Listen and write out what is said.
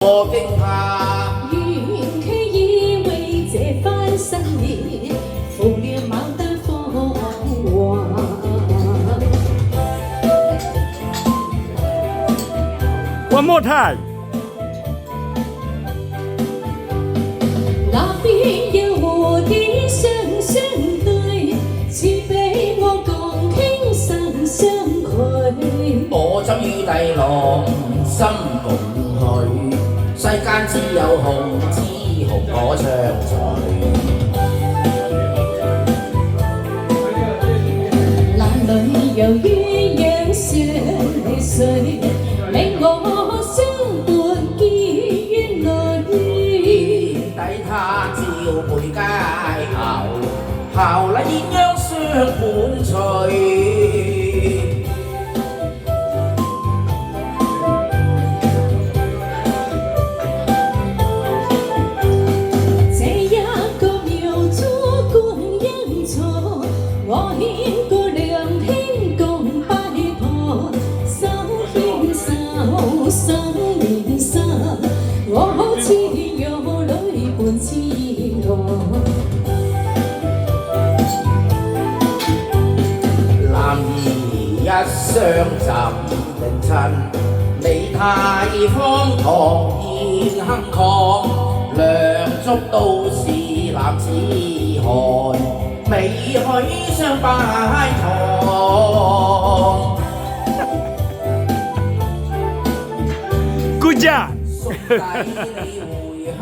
我驚怕，願佢以為這番新年，復了牡丹芳華。One more time。那邊有我的雙雙對，似比我共傾心相許。我怎與帝郎心共許？世間只有紅之紅可相隨。男女由於樣相隨，令我相伴結冤侶。抵他照背佳肴，效禮鴛鴦相伴隨。我牽過良兄共拜堂，手牽手心連心，我好似玉女伴痴郎。男兒一相枕定親，你太荒唐現亨抗，梁祝都是男子漢。未許相拜堂。Good job。熟抵了